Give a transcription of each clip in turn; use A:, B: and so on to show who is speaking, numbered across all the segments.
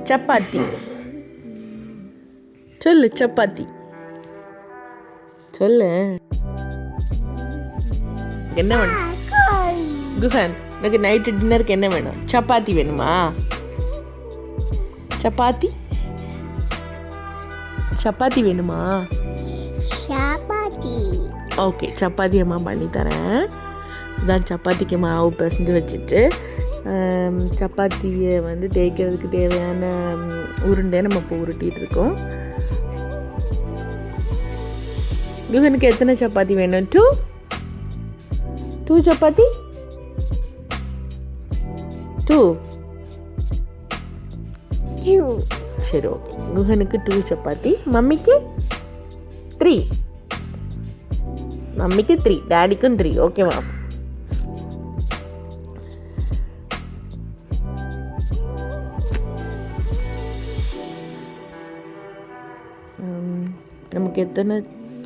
A: சப்பாத்தி சொல்லு. சப்பாத்தி சொல்லு. என்ன வேணும் குஹன்? எனக்கு நைட்டு டின்னருக்கு என்ன வேணும்? சப்பாத்தி வேணுமா? சப்பாத்தி சப்பாத்தி வேணுமா? ஓகே, சப்பாத்தி அம்மா பண்ணி தரேன். இதான் சப்பாத்திக்கு மாவு பிசைஞ்சு வச்சுட்டு சப்பாத்தியை வந்து தேய்க்கிறதுக்கு தேவையான உருண்டை நம்ம இப்போ உருட்டிகிட்டு இருக்கோம். குஹனுக்கு எத்தனை சப்பாத்தி வேணும்? 2 சப்பாத்தி. 2 சரி, ஓகே. குஹனுக்கு 2 சப்பாத்தி, மம்மிக்கு 3. மம்மிக்கு 3, டாடிக்கும் 3. ஓகேவா? நமக்கு எத்தனை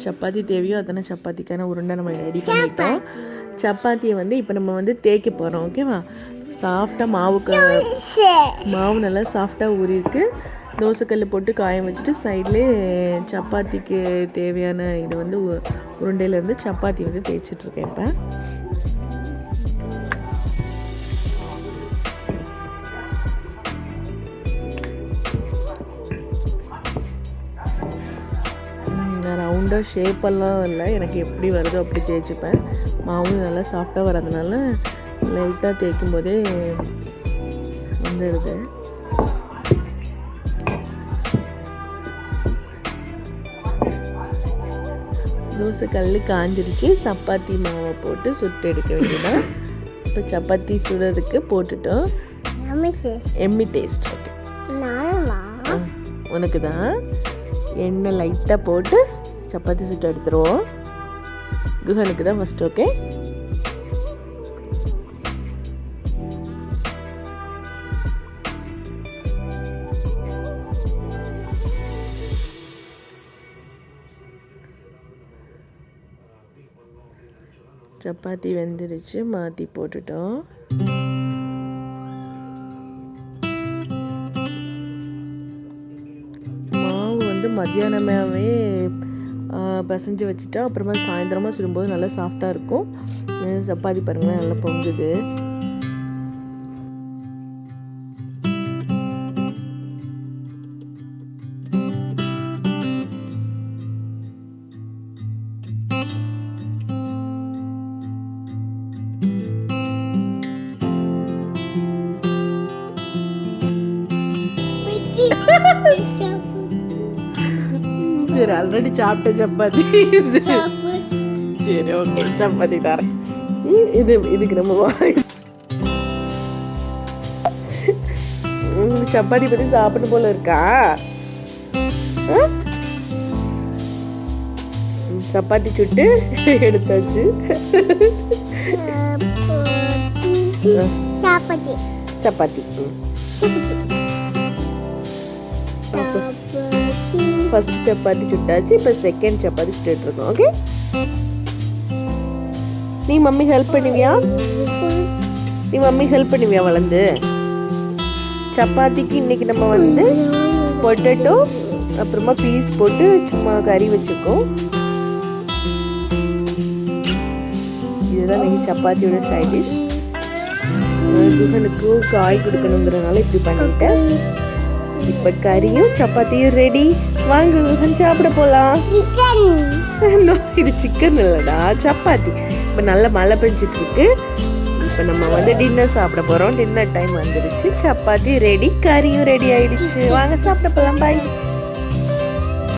A: சப்பாத்தி தேவையோ அத்தனை சப்பாத்திக்கான உருண்டை நம்ம ரெடி பண்ணிட்டோம். சப்பாத்தியை வந்து இப்போ நம்ம வந்து தேய்க்க போகிறோம். ஓகேவா? சாஃப்டாக மாவு நல்லா சாஃப்டாக ஊறிருக்கு. தோசைக்கல் போட்டு காய வச்சுட்டு சைட்லேயே சப்பாத்திக்கு தேவையான இது வந்து உருண்டையிலேருந்து சப்பாத்தி வந்து தேய்ச்சிட்ருக்கேன். இப்போ ரவுண்டாக ஷேப்பெல்லாம் இல்லை, எனக்கு எப்படி வருதோ அப்படி தேய்ச்சிப்பேன். மாவும் நல்லா சாஃப்டாக வரதுனால லைட்டாக தேய்க்கும் போதே வந்துடுது. தோசை கல் காஞ்சிருச்சு. சப்பாத்தி மாவை போட்டு சுட்டு எடுக்க வேண்டியதான். இப்போ சப்பாத்தி சுடுறதுக்கு போட்டுட்டோம். Emmy taste. ஓகே, உனக்கு தான். எண்ணெய் லைட்டாக போட்டு சப்பாத்தி சுட்டு எடுத்துருவோம். குஹனுக்கு தான் ஃபஸ்ட். ஓகே, சப்பாத்தி வெந்துருச்சு, மாற்றி போட்டுட்டோம். மாவு வந்து மத்தியானமாகவே பிசைஞ்சு வச்சுட்டா அப்புறமா சாயந்தரமாக சுடும்போது நல்லா சாஃப்டாக இருக்கும். சப்பாத்தி பாருங்களேன் நல்லா பொங்குது. சரி, ஆல்ரெடி சாப்பிட்ட சப்பாத்தி. சரி, ஓகே, சப்பாத்தி தரேன். இதுக்கு நம்ம சப்பாத்தி பற்றி சாப்பிட்டு போல இருக்கா? சப்பாத்தி சுட்டு எடுத்தாச்சு. சப்பாத்தி ஃபர்ஸ்ட் சப்பாத்தி சுட்டாச்சு. இப்போ செகண்ட் சப்பாத்தி சுட்டுட்டு இருக்கோம். ஓகே, நீ மம்மி ஹெல்ப் பண்ணுவியா? வளர்ந்து சப்பாத்திக்கு இன்னைக்கு நம்ம வந்து பொட்டேட்டோ அப்புறமா பீஸ் போட்டு சும்மா கறி வச்சுருக்கோம். இதுதான் இன்னைக்கு சப்பாத்தியோட சைட் டிஷ். குஹனுக்கு காய் கொடுக்கணுங்கிறதுனால இப்படி பண்ணிட்டேன். இப்போ கறியும் சப்பாத்தியும் ரெடி. வாங்க குஹன், சாப்பிட போகலாம். இது சிக்கன் இல்லைடா, சப்பாத்தி. இப்போ நல்ல மழை பெஞ்சிட்டு இருக்கு. இப்போ நம்ம வந்து டின்னர் சாப்பிட போகிறோம். டின்னர் டைம் வந்துடுச்சு. சப்பாத்தி ரெடி, கறியும் ரெடி ஆயிடுச்சு. வாங்க சாப்பிட போகலாம். பாய்.